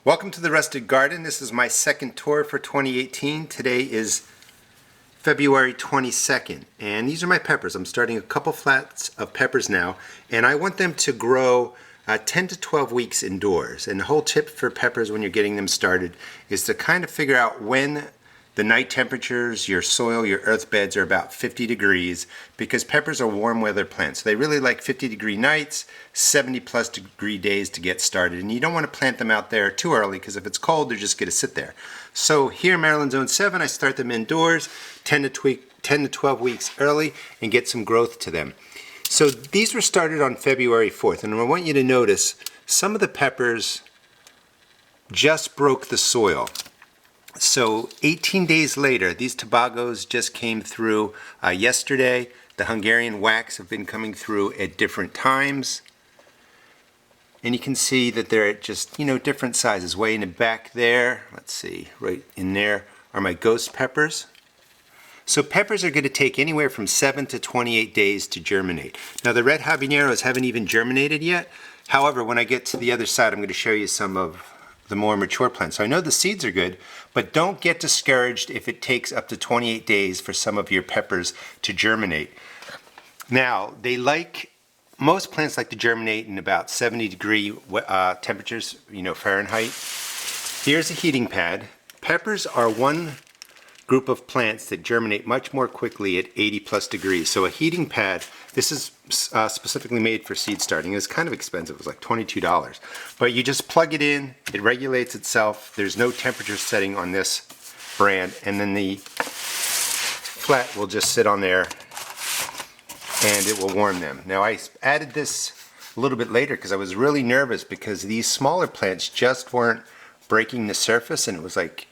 Welcome to the Rusted Garden. This is my second tour for 2018. Today is February 22nd, and these are my peppers. I'm starting a couple flats of peppers now, and I want them to grow 10 to 12 weeks indoors. And the whole tip for peppers when you're getting them started is to kind of figure out when the night temperatures, your soil, your earth beds are about 50 degrees, because peppers are warm weather plants. So they really like 50-degree nights, 70+ degree days to get started. And you don't want to plant them out there too early, because if it's cold, they're just going to sit there. So here in Maryland Zone 7, I start them indoors 10 to 12 weeks early and get some growth to them. So these were started on February 4th. And I want you to notice some of the peppers just broke the soil. So 18 days later, these tobagos just came through yesterday. The Hungarian wax have been coming through at different times. And you can see that they're at just, different sizes. Way in the back there, let's see, right in there are my ghost peppers. So peppers are going to take anywhere from 7 to 28 days to germinate. Now the red habaneros haven't even germinated yet. However, when I get to the other side, I'm going to show you some of the more mature plants. So I know the seeds are good, but don't get discouraged if it takes up to 28 days for some of your peppers to germinate. Now, most plants like to germinate in about 70-degree temperatures, Fahrenheit. Here's a heating pad. Peppers are one group of plants that germinate much more quickly at 80+ degrees. So a heating pad, this is specifically made for seed starting. It's kind of expensive. It was like $22. But you just plug it in, it regulates itself. There's no temperature setting on this brand, and then the flat will just sit on there and it will warm them. Now I added this a little bit later because I was really nervous because these smaller plants just weren't breaking the surface, and it was like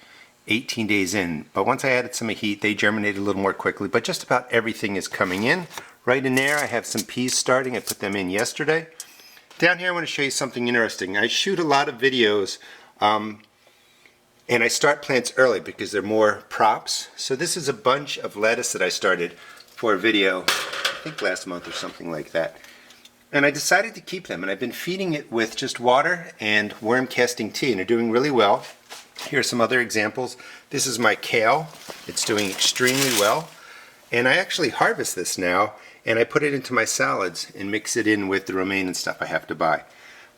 18 days in. But once I added some heat, they germinated a little more quickly. But just about everything is coming in. Right in there, I have some peas starting. I put them in yesterday. Down here, I want to show you something interesting. I shoot a lot of videos, and I start plants early because they're more props. So this is a bunch of lettuce that I started for a video, I think last month or something like that. And I decided to keep them, and I've been feeding it with just water and worm casting tea, and they're doing really well. Here are some other examples. This is my kale. It's doing extremely well. And I actually harvest this now, and I put it into my salads and mix it in with the romaine and stuff I have to buy.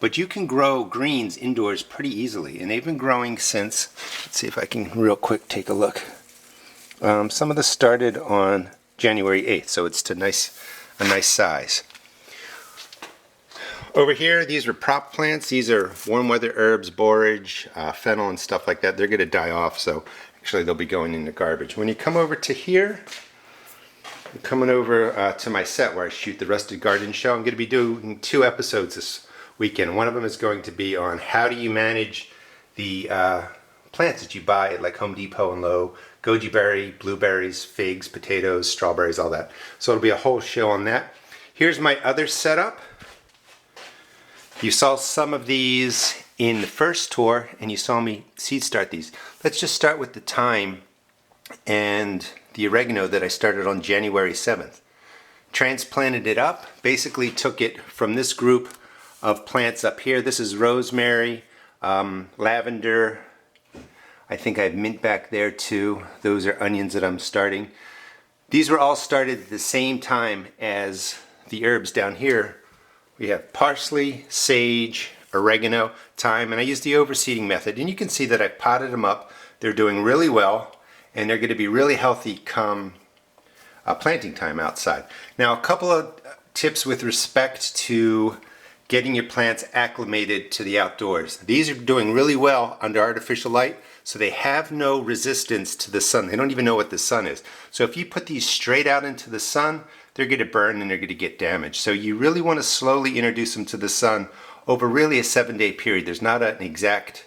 But you can grow greens indoors pretty easily, and they've been growing since, let's see if I can real quick take a look. Some of this started on January 8th, so it's a nice size. Over here, these are prop plants. These are warm weather herbs, borage, fennel, and stuff like that. They're going to die off, so actually they'll be going in the garbage. When you come over to here, I'm coming over to my set where I shoot the Rusted Garden show. I'm going to be doing 2 episodes this weekend. One of them is going to be on how do you manage the plants that you buy at like Home Depot and Lowe, goji berry, blueberries, figs, potatoes, strawberries, all that. So it'll be a whole show on that. Here's my other setup. You saw some of these in the first tour, and you saw me seed start these. Let's just start with the thyme and the oregano that I started on January 7th. Transplanted it up, basically took it from this group of plants up here. This is rosemary, lavender. I think I have mint back there too. Those are onions that I'm starting. These were all started at the same time as the herbs down here. We have parsley, sage, oregano, thyme, and I use the overseeding method. And you can see that I've potted them up. They're doing really well, and they're going to be really healthy come planting time outside. Now, a couple of tips with respect to getting your plants acclimated to the outdoors. These are doing really well under artificial light, so they have no resistance to the sun. They don't even know what the sun is. So if you put these straight out into the sun, they're going to burn and they're going to get damaged. So you really want to slowly introduce them to the sun over really a 7-day period. There's not an exact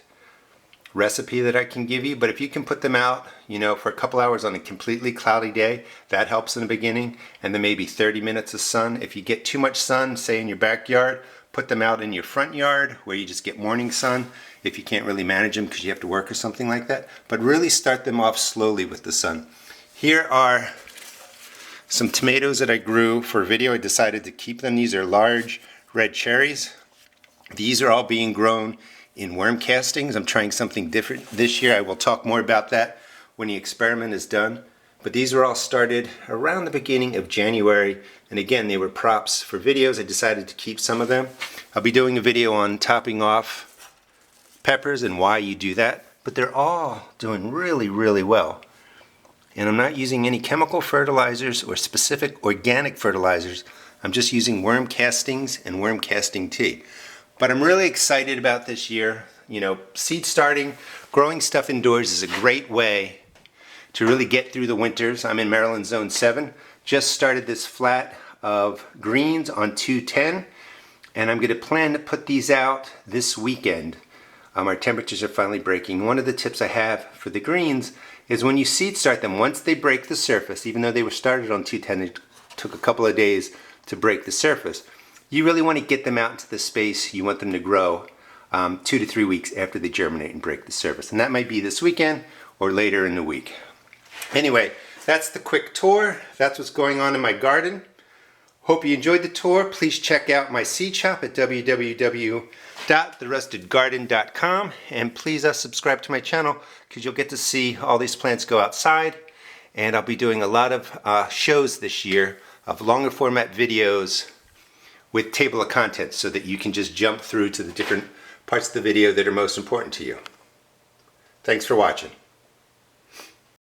recipe that I can give you, but if you can put them out, for a couple hours on a completely cloudy day, that helps in the beginning, and then maybe 30 minutes of sun. If you get too much sun, say in your backyard, put them out in your front yard where you just get morning sun if you can't really manage them because you have to work or something like that. But really start them off slowly with the sun. Here are some tomatoes that I grew for a video. I decided to keep them. These are large red cherries. These are all being grown in worm castings. I'm trying something different this year. I will talk more about that when the experiment is done. But these were all started around the beginning of January, and again, they were props for videos. I decided to keep some of them. I'll be doing a video on topping off peppers and why you do that, but they're all doing really, really well. And I'm not using any chemical fertilizers or specific organic fertilizers. I'm just using worm castings and worm casting tea. But I'm really excited about this year. You know, seed starting, growing stuff indoors is a great way to really get through the winters. I'm in Maryland Zone 7. Just started this flat of greens on 210, and I'm going to plan to put these out this weekend. Our temperatures are finally breaking. One of the tips I have for the greens is when you seed start them, once they break the surface, even though they were started on 210, it took a couple of days to break the surface. You really want to get them out into the space you want them to grow 2 to 3 weeks after they germinate and break the surface. And that might be this weekend or later in the week. Anyway, that's the quick tour. That's what's going on in my garden. Hope you enjoyed the tour. Please check out my seed shop at www.therustedgarden.com, and please subscribe to my channel because you'll get to see all these plants go outside. And I'll be doing a lot of shows this year of longer format videos with table of contents so that you can just jump through to the different parts of the video that are most important to you. Thanks for watching.